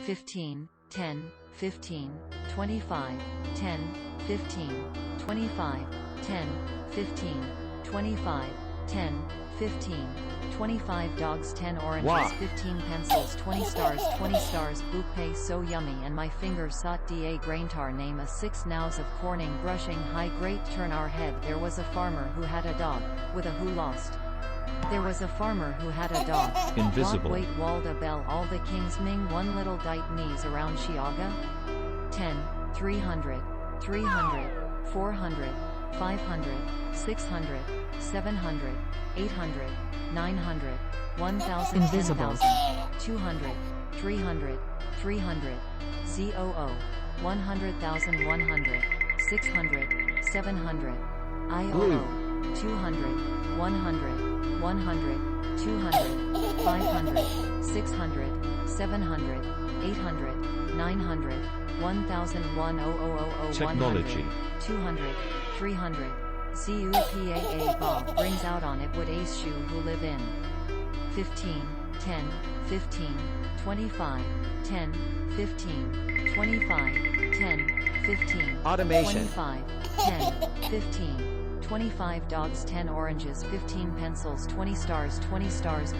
15, 10, 15, 25, 10, 15, 25, 10, 15, 25, 10, 15, 25 dogs 10 oranges Wow. 15 pencils 20 stars bouquet so yummy and my fingers sought da graintar name a 6 nows of corning brushing high great turn our head there was a farmer who had a dog, with a who lost. There was a farmer who had a dog. Invisible. Wait walled a bell all the kings ming one little dite knees around Chiaga. 10, 300, 300, 400, 500, 600, 700, 800, 900, 1000 Invisible. 10,000, 200, 300, 300, ZOO, 100,000 100, 600, 700, IOO, 200, 100, 100, 200, 500, 600, 700, 800, 900, 1000 1000 Technology. 200, 300, ZUPAA Bob brings out on it would ace shoe who live in 15, 10, 15, 25, 10, 15, 25, 10, 15, Automation. 25, 10, 15, 25 dogs 10 oranges 15 pencils 20 stars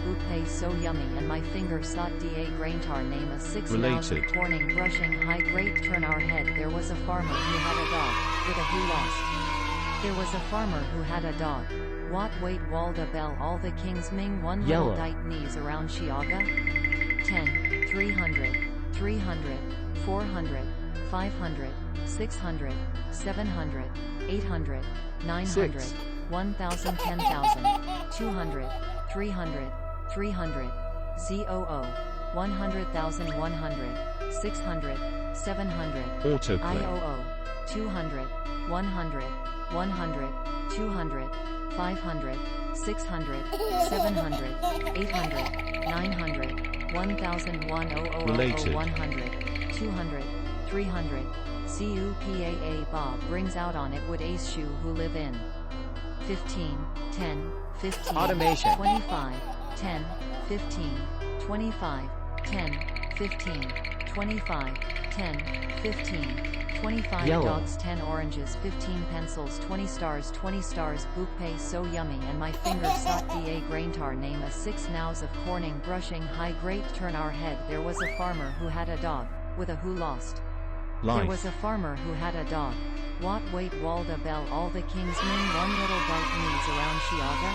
bouquet so yummy and my fingers sought da graintar name a 6 nows of Related. corning brushing high great turn our head there was a farmer who had a dog, with a who lost. There was a farmer who had a dog. What wait walled a bell all the kings ming one Yellow. little dite knees around Chiaga. 10, 300, 300, 400, 500, 600, 700, 800, 900, 6. 1000 10,000, 200, 300, 300, ZOO, 100,000 100, 600, 700, Autoplay. IOO, 200, 100, 100, 200, 500, 600, 700, 800, 900, 1000 Related. 100, 200, 300, ZUPAA Bob brings out on it would ace shoe who live in 15, 10, 15, Automation. 25, 10, 15, 25, 10, 15, 25, 10, 15, 25 Yellow. dogs 10 oranges 15 pencils 20 stars bouquet so yummy and my fingers sought da graintar name a 6 nows of corning brushing high great turn our head there was a farmer who had a dog, with a who lost. There was Life. a farmer who had a dog. What wait walled a bell all the kings ming one little dite knees around Chiaga.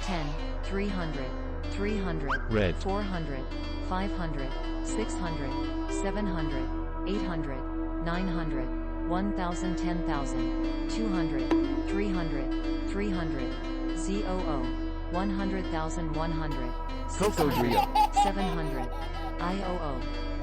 10, 300, 300, Red. 400, 500, 600, 700, 800, 900, 1000 10,000, 200, 300, 300, ZOO, 100,000 100, 600, Cocodrilo. 700, IOO,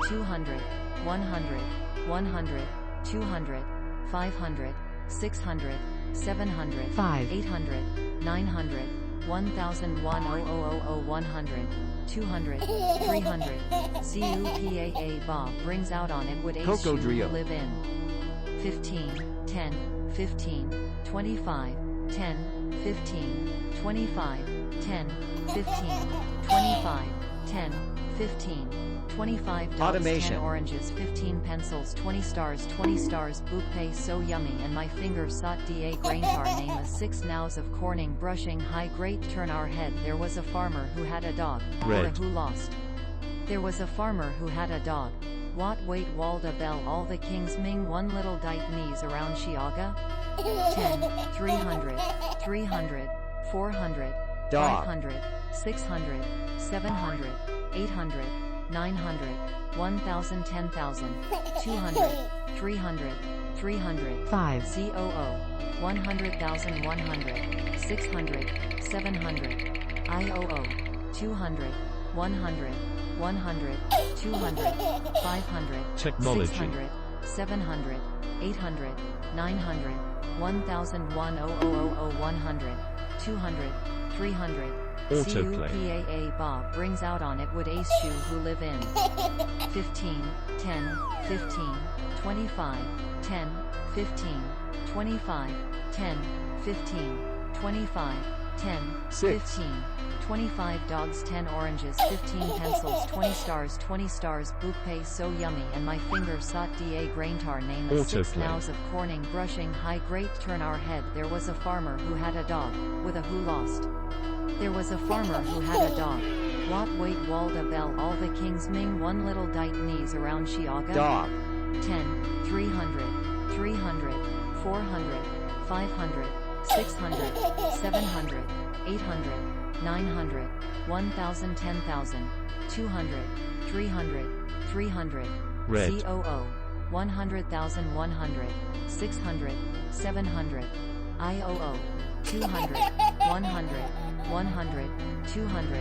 200, 100, 100, 200, 500, 600, 700, 5. 800, 900, 1000 100, 200, 300, ZUPAA Bob brings out on it would ace shoe who Cocodrilo. live in 15, 10, 15, 25, 10, 15, 25, 10, 15, 25, 10, 15, 25 dogs Automation. 10 oranges 15 pencils 20 stars bouquet so yummy and my fingers sought da graintar name a 6 nows of corning brushing high great turn our head there was a farmer who had a dog, or a Red. who lost. There was a farmer who had a dog. What wait walled a bell all the kings ming one little dite knees around Chiaga. 10, 300, 300, 400, Dog. 500, 600, 700, 800, 900, 1000 10,000, 200, 300, 300, 5. ZOO, 100,000 100, 600, 700, IOO, 200, 100, 100, 200, 500, Technology. 600, 700, 800, 900, 1000 100, 200, 300, Autoplay. ZUPAA Bob brings out on it would ace shoe who live in 15, 10, 15, 25, 10, 15, 25, 10, 15, 25, 10, 6, 15, 25 dogs, 10 oranges, 15 pencils, 20 stars, bouquet so yummy, and my finger sought da graintar name a 6 Autoplay. nows of corning, brushing high great turn our head. There was a farmer who had a dog, with a who lost. There was a farmer who had a dog. What wait walled a bell, all the kings ming, one little dite knees around Chiaga. dog, 10, 300, 300, 400, 500, 600, 700, 800, 900, 1000, 10,000, 200, 300, 300, Red. COO, 100,000, 100, 600, 700, IOO, 200, 100, 100, 200,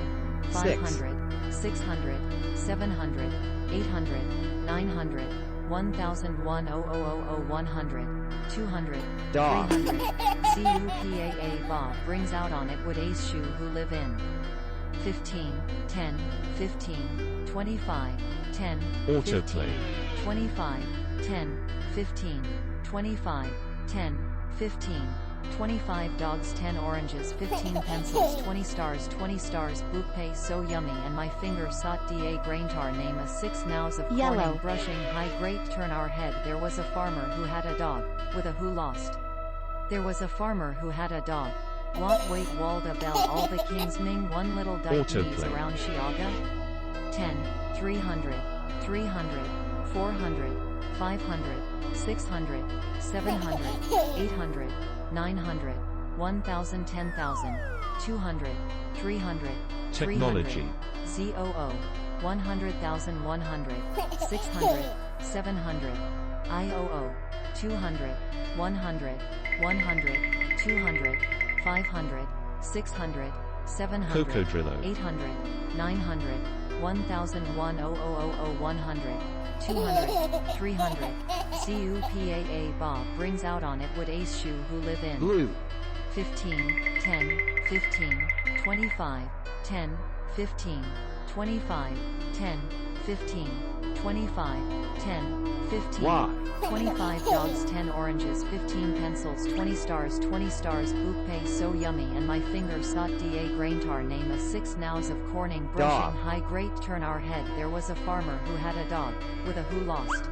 500, 600, 700, 800, 900, 1000, 1000, 100, 200, Dog. 300, CUPAA Bob brings out on it would ace shoe who live in 15, 10, 15, 25, 10, Autoplay. 15, 25, 10, 15, 25, 10, 15, 25 dogs, 10 oranges, 15 pencils, 20 stars, bouquet so yummy, and my finger sought da graintar name a 6 nows of Yellow. corning, brushing high great turn our head. There was a farmer who had a dog, with a who lost. There was a farmer who had a dog. What wait walled a bell, all the kings ming, one little dite Autoplay. knees around Chiaga. 10, 300, 300, 400, 500, 600, 700, 800, 900, 1000, 10,000, 200, 300, Technology. 300, COO, 100,000, 100, 600, 700, IOO, 200, 100, 100, 200, 500, 600, 700, Cocodrillo. 800, 900, 1000, 1000, 100, 200, 300, CUPAA Bob brings out on it would ace shoe who live in blue, 15, 10, 15, 25, 10, 15, 25, 10, 15, 25, 10, 15, Y, 25 dogs, 10 oranges, 15 pencils, 20 stars, bouquet so yummy, and my finger sought da graintar name a 6 nows of corning, brushing Dog. high great turn our head. There was a farmer who had a dog, with a who lost.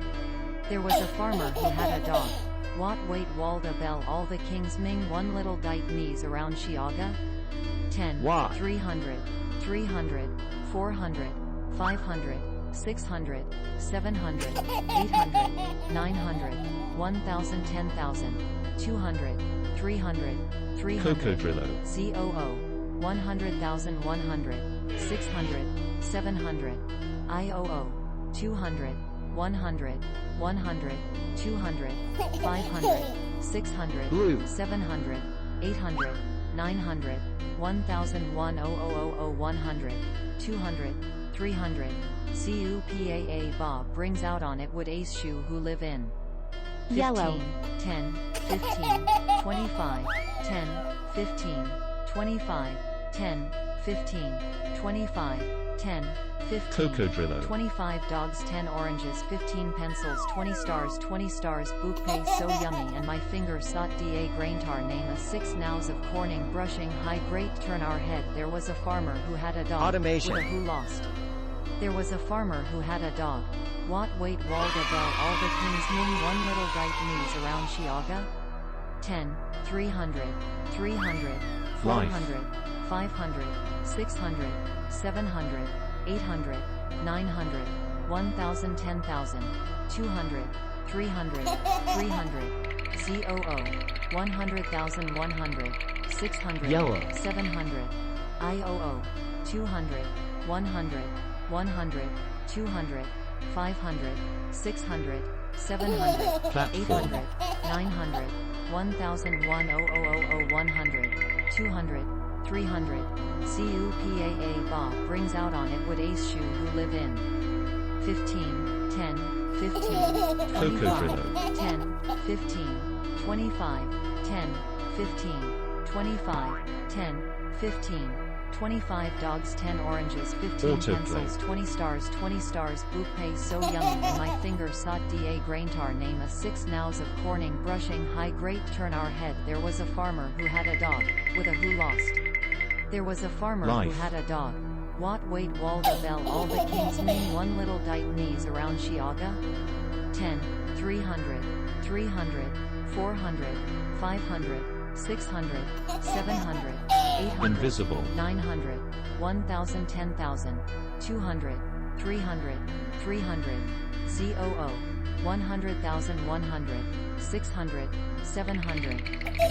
There was a farmer who had a dog. What wait walled a bell, all the kings ming, one little dite knees around Chiaga. 10, Y. 300, 300, 400, 500, 600, 700, 800, 900, 1000, 10,000, 200, 300, 300, Cocodrillo. COO, 100,000, 100, 600, 700, IOO, 200, 100, 100, 200, 500, 600, blue, 700, 800, 900, 1000, 1000, 100, 200, 300, CUPAA Bob brings out on it would ace shoe who live in 15, Yellow. 10, 15, 25, 10, 15, 25, 10, 15, 25, 10, 15, Cocodrillo. 25 dogs, 10 oranges, 15 pencils, 20 stars, bouquet so yummy, and my finger sought da graintar name a 6 nows of corning, brushing high great turn our head. There was a farmer who had a dog, Automation. with a who lost. There was a farmer who had a dog. What wait walled a bell, all the kings ming, one little dite knees around Chiaga. 10, 300, 300, 400, 500, 600, 700, 800, 900, 1000, 10,000, 200, 300, 300, COO, 100,000, 100, 600, Yellow. 700, IOO, 200, 100, 100, 200, 500, 600, 700, Platform. 800, 900, 1000, 1000, 100, 200, 300, CUPAA Bob brings out on it would ace shoe who live in 15, 10, 15, 25, Cocodrillo. 10, 15, 25, 10, 15, 25, 10, 15, 25 dogs, 10 oranges, 15 Autoplay. pencils, 20 stars, bouquet so yummy, and my finger sought da graintar name a 6 nows of corning, brushing high great turn our head. There was a farmer who had a dog, with a who lost. There was a farmer Life. who had a dog. What wait Walda Bell all the kings ming one little dite knees around Shiaga? 10, 300, 300, 400, 500, 600, 700, 800, Invisible. 900, 1000, 10,000, 200, 300, 300, ZOO, 100,000, 100, 600, 700,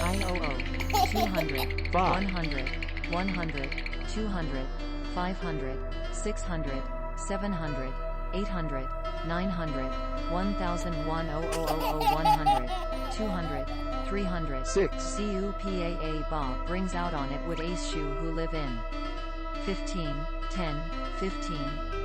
IOO, 200, 100, 100, 200, 500, 600, 700, 800, 900, 1000, 100, 200, 300, 6. CUPAA Bob brings out on it would ace shoe who live in 15, 10, 15,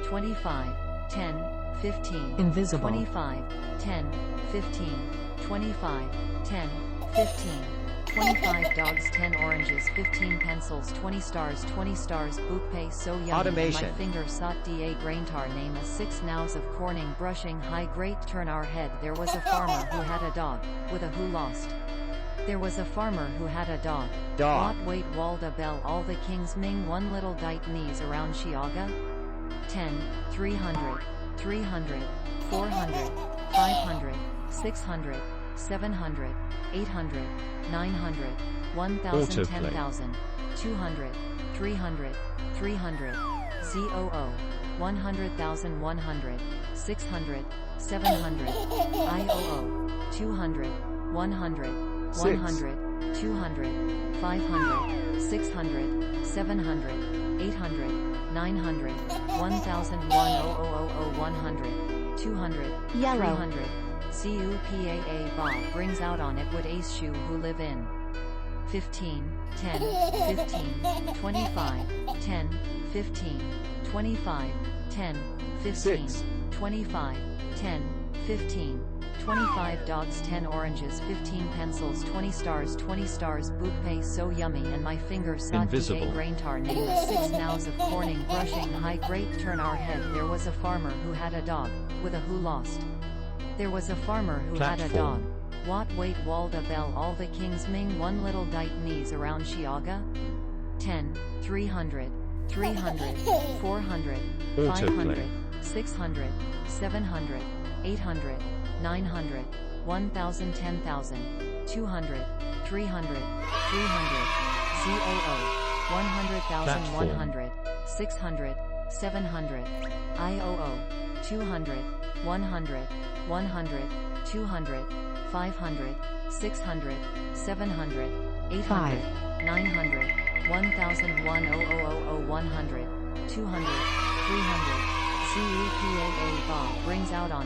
25, 10, 15, Invisible. 25, 10, 15, 25, 10, 15, 25 dogs, 10 oranges, 15 pencils, 20 stars, bouquet so yummy. Automation. My finger sot da graintar name a 6 nows of corning brushing high great turn our head. There was a farmer who had a dog, with a who lost. There was a farmer who had a dog. Dog. What wait Walda Bell all the kings ming one little dite knees around Shiaga? 10, 300, 300, 400, 500, 600, 700, 800, 900, 1000, Autoplay. 10,000, 200, 300, 300, ZOO, 100,000, 100, 600, 700, IOO, 200, 100, 100, 200, 500, 600, 700, 800, 900, 1000, 100, 200, Yellow. 300, CUPAA Bob brings out on it would ace shoe who live in 15, 10, 15, 25, 10, 15, 25, 10, 15, 6. 25, 10, 15, 25 dogs, 10 oranges, 15 pencils, 20 stars, bouquet so yummy and my finger sot Invisible. da graintar name a 6 nows of corning brushing high great turn our head. There was a farmer who had a dog, with a who lost. There was a farmer who had a dog. Platform. What wait Walda Bell all the kings ming one little dite knees around Shiaga? 10, 300, 300, 400, 500, 600, 700, 800, 900, 1000, 10,000, 200, 300, 300, ZOO, 100,000, Platform. 100, 600, 700, IOO, 200, 100, 100, 200, 500, 600, 700, 800, 5. 900, 1000, 100, 200, 300, CUPAA Bob brings out on